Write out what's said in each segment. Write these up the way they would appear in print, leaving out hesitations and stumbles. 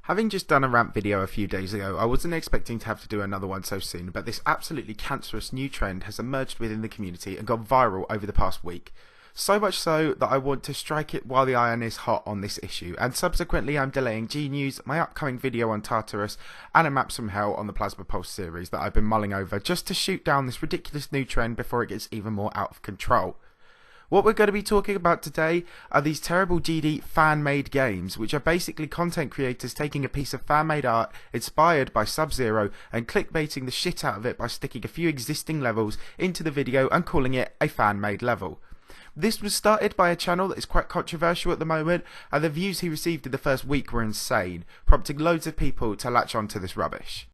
Having just done a rant video a few days ago, I wasn't expecting to have to do another one so soon, but this absolutely cancerous new trend has emerged within the community and gone viral over the past week. So much so that I want to strike it while the iron is hot on this issue, and subsequently I'm delaying G-News, my upcoming video on Tartarus, and a Maps from Hell on the Plasma Pulse series that I've been mulling over just to shoot down this ridiculous new trend before it gets even more out of control. What we're going to be talking about today are these terrible GD fan-made games, which are basically content creators taking a piece of fan-made art inspired by Sub-Zero and clickbaiting the shit out of it by sticking a few existing levels into the video and calling it a fan-made level. This was started by a channel that is quite controversial at the moment, and the views he received in the first week were insane, prompting loads of people to latch onto this rubbish.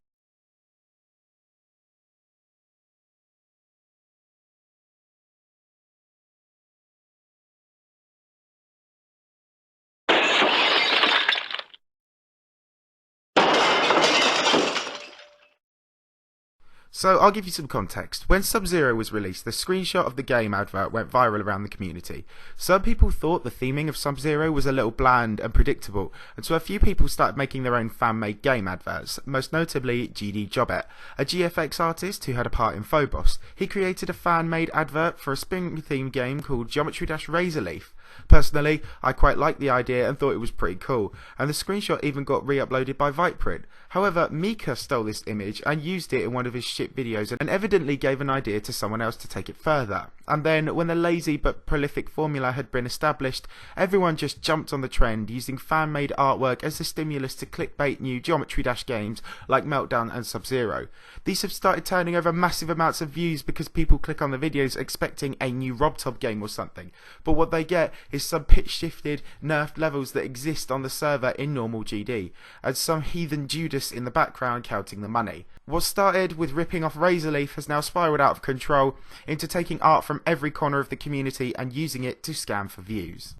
So I'll give you some context. When Sub-Zero was released, the screenshot of the game advert went viral around the community. Some people thought the theming of Sub-Zero was a little bland and predictable, and so a few people started making their own fan-made game adverts, most notably GD Jobet, a GFX artist who had a part in Phobos. He created a fan-made advert for a spring-themed game called Geometry-RazorLeaf. Personally, I quite liked the idea and thought it was pretty cool, and the screenshot even got re-uploaded by Viteprint. However, Mika stole this image and used it in one of his shit videos and evidently gave an idea to someone else to take it further. And then, when the lazy but prolific formula had been established, everyone just jumped on the trend, using fan-made artwork as the stimulus to clickbait new Geometry Dash games like Meltdown and Sub-Zero. These have started turning over massive amounts of views because people click on the videos expecting a new RobTop game or something, but what they get is some pitch-shifted, nerfed levels that exist on the server in normal GD, and some heathen Judas in the background counting the money. What started with ripping off RazorLeaf has now spiraled out of control into taking art from every corner of the community and using it to scam for views.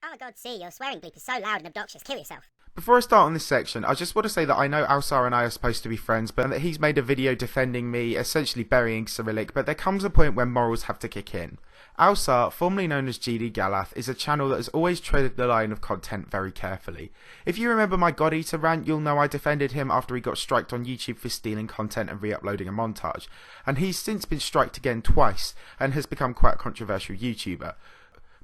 Oh my god, see, your swearing bleep is so loud and obnoxious, kill yourself. Before I start on this section, I just want to say that I know Alsar and I are supposed to be friends, but that he's made a video defending me, essentially burying Cyrillic, but there comes a point when morals have to kick in. Alsar, formerly known as GD Galath, is a channel that has always treaded the line of content very carefully. If you remember my God Eater rant, you'll know I defended him after he got striked on YouTube for stealing content and re-uploading a montage, and he's since been striked again twice, and has become quite a controversial YouTuber.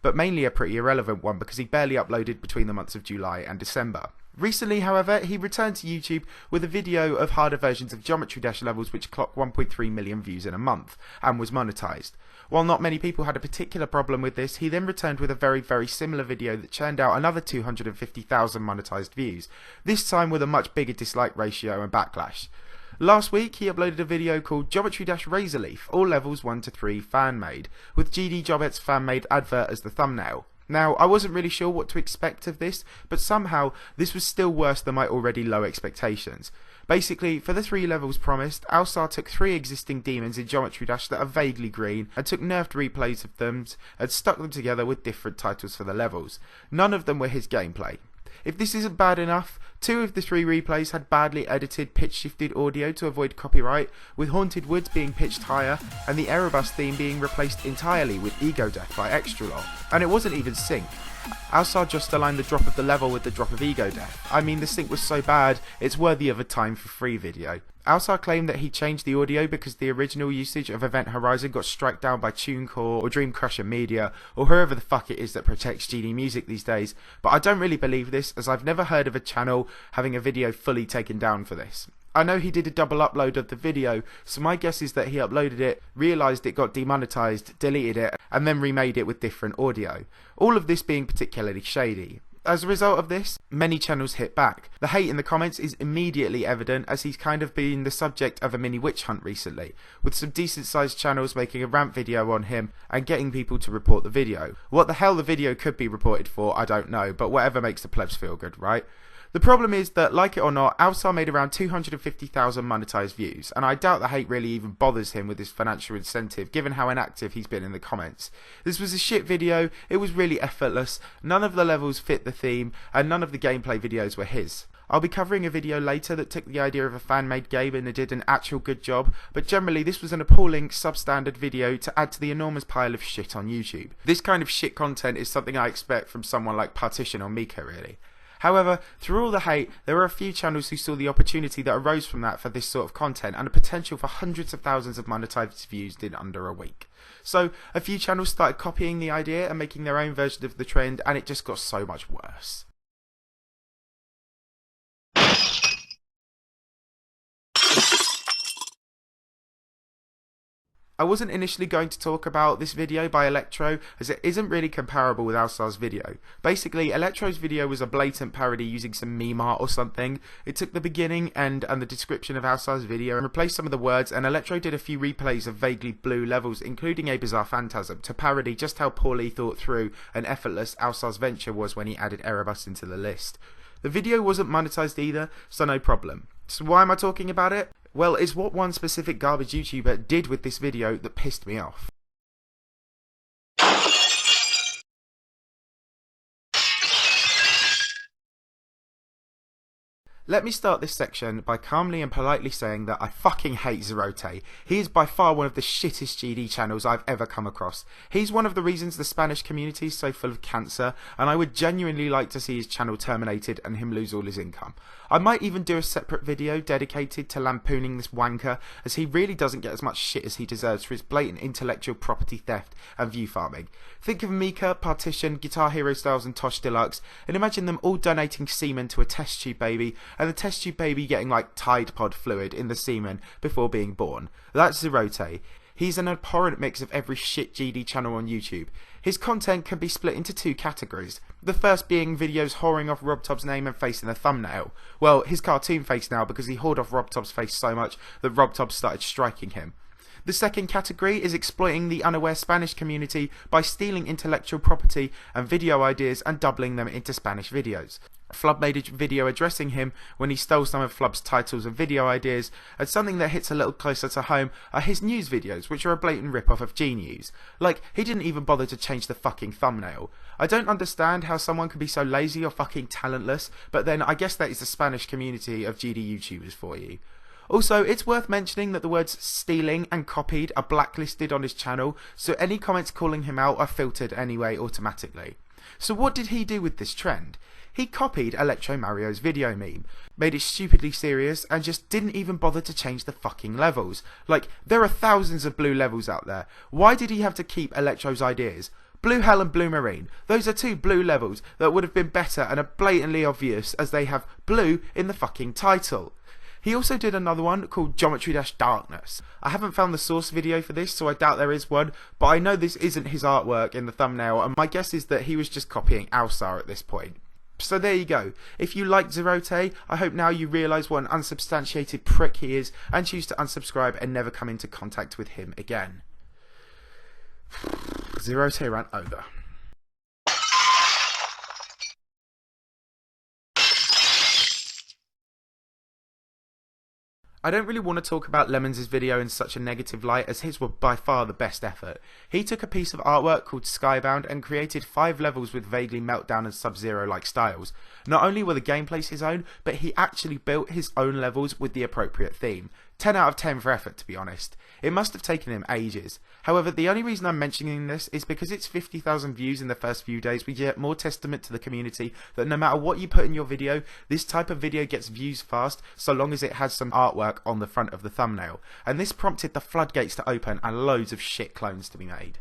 But mainly a pretty irrelevant one because he barely uploaded between the months of July and December. Recently, however, he returned to YouTube with a video of harder versions of Geometry Dash levels which clocked 1.3 million views in a month, and was monetized. While not many people had a particular problem with this, he then returned with a very similar video that churned out another 250,000 monetized views, this time with a much bigger dislike ratio and backlash. Last week, he uploaded a video called Geometry-RazorLeaf, all levels 1 to 3 fan-made, with GD Jobet's fan-made advert as the thumbnail. Now, I wasn't really sure what to expect of this, but somehow this was still worse than my already low expectations. Basically, for the 3 levels promised, Alsar took 3 existing demons in Geometry Dash that are vaguely green, and took nerfed replays of them, and stuck them together with different titles for the levels. None of them were his gameplay. If this isn't bad enough, 2 of the 3 replays had badly edited pitch-shifted audio to avoid copyright, with Haunted Woods being pitched higher, and the Erebus theme being replaced entirely with Ego Death by Extralol. And it wasn't even synced. Alsar just aligned the drop of the level with the drop of Ego Death. I mean, the sync was so bad, it's worthy of a time for free video. Alsar claimed that he changed the audio because the original usage of Event Horizon got struck down by TuneCore or Dream Crusher Media or whoever the fuck it is that protects GD Music these days, but I don't really believe this, as I've never heard of a channel having a video fully taken down for this. I know he did a double upload of the video, so my guess is that he uploaded it, realised it got demonetized, deleted it, and then remade it with different audio. All of this being particularly shady. As a result of this, many channels hit back. The hate in the comments is immediately evident, as he's kind of been the subject of a mini witch hunt recently, with some decent sized channels making a rant video on him and getting people to report the video. What the hell the video could be reported for, I don't know, but whatever makes the plebs feel good, right? The problem is that, like it or not, Alsar made around 250,000 monetized views, and I doubt the hate really even bothers him with his financial incentive, given how inactive he's been in the comments. This was a shit video, it was really effortless, none of the levels fit the theme, and none of the gameplay videos were his. I'll be covering a video later that took the idea of a fan-made game and did an actual good job, but generally this was an appalling, substandard video to add to the enormous pile of shit on YouTube. This kind of shit content is something I expect from someone like Partition or Mika, really. However, through all the hate, there were a few channels who saw the opportunity that arose from that for this sort of content and the potential for hundreds of thousands of monetized views in under a week. So, a few channels started copying the idea and making their own version of the trend, and it just got so much worse. I wasn't initially going to talk about this video by Electro, as it isn't really comparable with Alsar's video. Basically, Electro's video was a blatant parody using some meme art or something. It took the beginning, end, and the description of Alsar's video and replaced some of the words, and Electro did a few replays of vaguely blue levels, including a bizarre phantasm, to parody just how poorly thought through and effortless Alsar's venture was when he added Erebus into the list. The video wasn't monetized either, so no problem. So why am I talking about it? Well, it's what one specific garbage YouTuber did with this video that pissed me off. Let me start this section by calmly and politely saying that I fucking hate Zerote. He is by far one of the shittest GD channels I've ever come across. He's one of the reasons the Spanish community is so full of cancer, and I would genuinely like to see his channel terminated and him lose all his income. I might even do a separate video dedicated to lampooning this wanker, as he really doesn't get as much shit as he deserves for his blatant intellectual property theft and view farming. Think of Mika, Partition, Guitar Hero Styles and Tosh Deluxe, and imagine them all donating semen to a test tube baby, and the test tube baby getting like Tide Pod fluid in the semen before being born. That's Zerote. He's an abhorrent mix of every shit GD channel on YouTube. His content can be split into two categories. The first being videos whoring off RobTop's name and face in the thumbnail. Well, his cartoon face now, because he whored off RobTop's face so much that RobTop started striking him. The second category is exploiting the unaware Spanish community by stealing intellectual property and video ideas and doubling them into Spanish videos. Flub made a video addressing him when he stole some of Flub's titles and video ideas, and something that hits a little closer to home are his news videos, which are a blatant rip-off of G-News. Like, he didn't even bother to change the fucking thumbnail. I don't understand how someone can be so lazy or fucking talentless, but then I guess that is the Spanish community of GD YouTubers for you. Also, it's worth mentioning that the words stealing and copied are blacklisted on his channel, so any comments calling him out are filtered anyway automatically. So what did he do with this trend? He copied Electro Mario's video meme, made it stupidly serious, and just didn't even bother to change the fucking levels. Like, there are thousands of blue levels out there. Why did he have to keep Electro's ideas? Blue Hell and Blue Marine. Those are two blue levels that would have been better and are blatantly obvious, as they have blue in the fucking title. He also did another one called Geometry-Darkness. I haven't found the source video for this, so I doubt there is one, but I know this isn't his artwork in the thumbnail, and my guess is that he was just copying Alsar at this point. So there you go. If you like Zerote, I hope now you realise what an unsubstantiated prick he is and choose to unsubscribe and never come into contact with him again. Zerote rant over. I don't really want to talk about Lemons' video in such a negative light, as his were by far the best effort. He took a piece of artwork called Skybound and created 5 levels with vaguely Meltdown and Sub-Zero like styles. Not only were the gameplays his own, but he actually built his own levels with the appropriate theme. 10 out of 10 for effort, to be honest. It must have taken him ages. However, the only reason I'm mentioning this is because it's 50,000 views in the first few days. We get more testament to the community that no matter what you put in your video, this type of video gets views fast, so long as it has some artwork on the front of the thumbnail. And this prompted the floodgates to open and loads of shit clones to be made.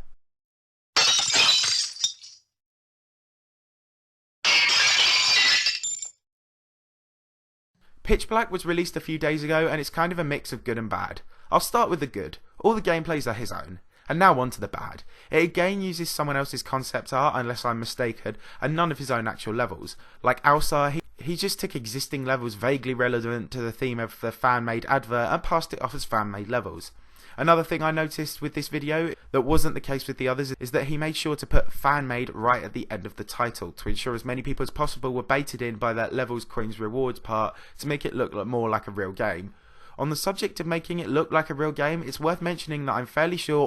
PitchBlack was released a few days ago, and it's kind of a mix of good and bad. I'll start with the good. All the gameplays are his own. And now on to the bad. It again uses someone else's concept art, unless I'm mistaken, and none of his own actual levels. Like Alsar, he just took existing levels vaguely relevant to the theme of the fan-made advert and passed it off as fan-made levels. Another thing I noticed with this video that wasn't the case with the others is that he made sure to put fan-made right at the end of the title to ensure as many people as possible were baited in by that levels, coins, rewards part to make it look more like a real game. On the subject of making it look like a real game, it's worth mentioning that I'm fairly sure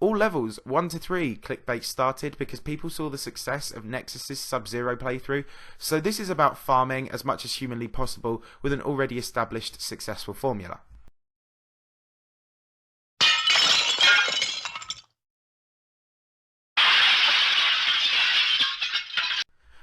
all levels 1 to 3 clickbait started because people saw the success of Nexus's Sub-Zero playthrough, so this is about farming as much as humanly possible with an already established successful formula.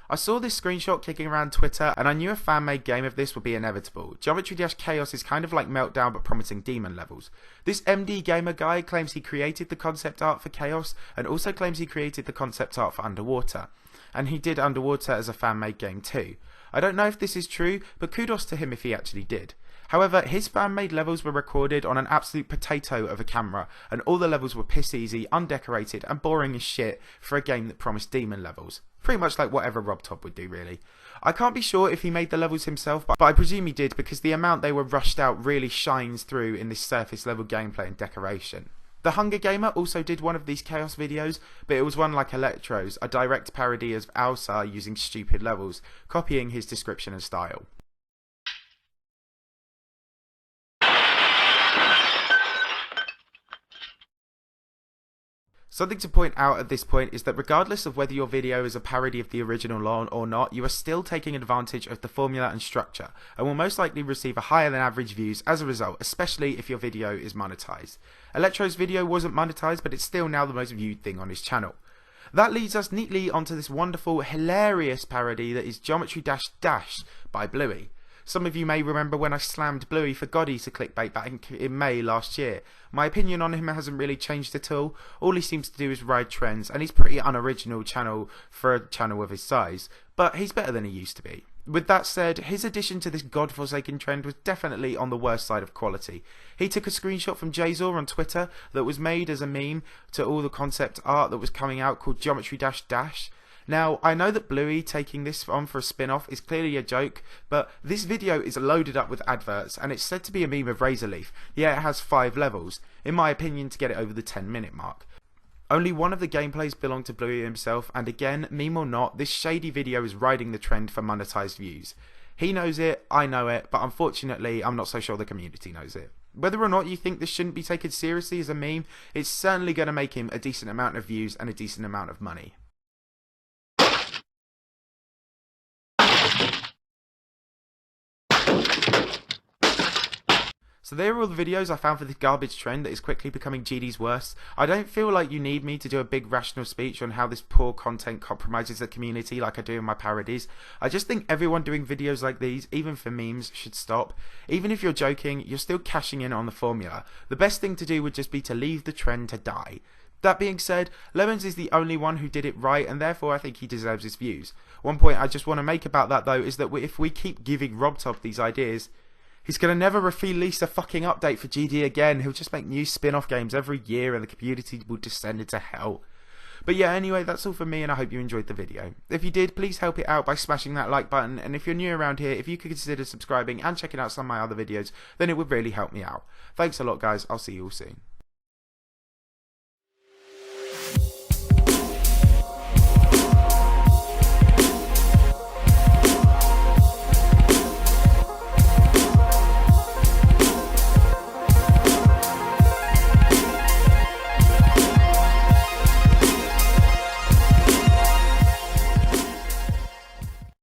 I saw this screenshot kicking around Twitter and I knew a fan-made game of this would be inevitable. Geometry Dash Chaos is kind of like Meltdown but promising demon levels. This MD Gamer guy claims he created the concept art for Chaos and also claims he created the concept art for Underwater. And he did Underwater as a fan-made game too. I don't know if this is true, but kudos to him if he actually did. However, his fan-made levels were recorded on an absolute potato of a camera, and all the levels were piss easy, undecorated, and boring as shit for a game that promised demon levels. Pretty much like whatever Rob Top would do, really. I can't be sure if he made the levels himself, but I presume he did because the amount they were rushed out really shines through in this surface level gameplay and decoration. The Hunger Gamer also did one of these Chaos videos, but it was one like Electro's, a direct parody of Alsar using stupid levels, copying his description and style. Something to point out at this point is that regardless of whether your video is a parody of the original LOL or not, you are still taking advantage of the formula and structure, and will most likely receive a higher than average views as a result, especially if your video is monetized. Electro's video wasn't monetized, but it's still now the most viewed thing on his channel. That leads us neatly onto this wonderful, hilarious parody that is Geometry Dash Dash by Bluey. Some of you may remember when I slammed Bluey for Goddy to clickbait back in May last year. My opinion on him hasn't really changed at all. All he seems to do is ride trends, and he's pretty unoriginal channel for a channel of his size, but he's better than he used to be. With that said, his addition to this godforsaken trend was definitely on the worst side of quality. He took a screenshot from Razor on Twitter that was made as a meme to all the concept art that was coming out called Geometry Dash Dash. Now, I know that Bluey taking this on for a spin-off is clearly a joke, but this video is loaded up with adverts, and it's said to be a meme of RazorLeaf. Yeah, it has 5 levels, in my opinion, to get it over the 10-minute mark. Only one of the gameplays belonged to Bluey himself, and again, meme or not, this shady video is riding the trend for monetized views. He knows it, I know it, but unfortunately, I'm not so sure the community knows it. Whether or not you think this shouldn't be taken seriously as a meme, it's certainly going to make him a decent amount of views and a decent amount of money. So there are all the videos I found for this garbage trend that is quickly becoming GD's worst. I don't feel like you need me to do a big rational speech on how this poor content compromises the community like I do in my parodies. I just think everyone doing videos like these, even for memes, should stop. Even if you're joking, you're still cashing in on the formula. The best thing to do would just be to leave the trend to die. That being said, Lemons is the only one who did it right, and therefore I think he deserves his views. One point I just want to make about that though is that if we keep giving RobTop these ideas, he's going to never release a fucking update for GD again. He'll just make new spin-off games every year and the community will descend into hell. But yeah, anyway, that's all from me, and I hope you enjoyed the video. If you did, please help it out by smashing that like button, and if you're new around here, if you could consider subscribing and checking out some of my other videos, then it would really help me out. Thanks a lot guys, I'll see you all soon.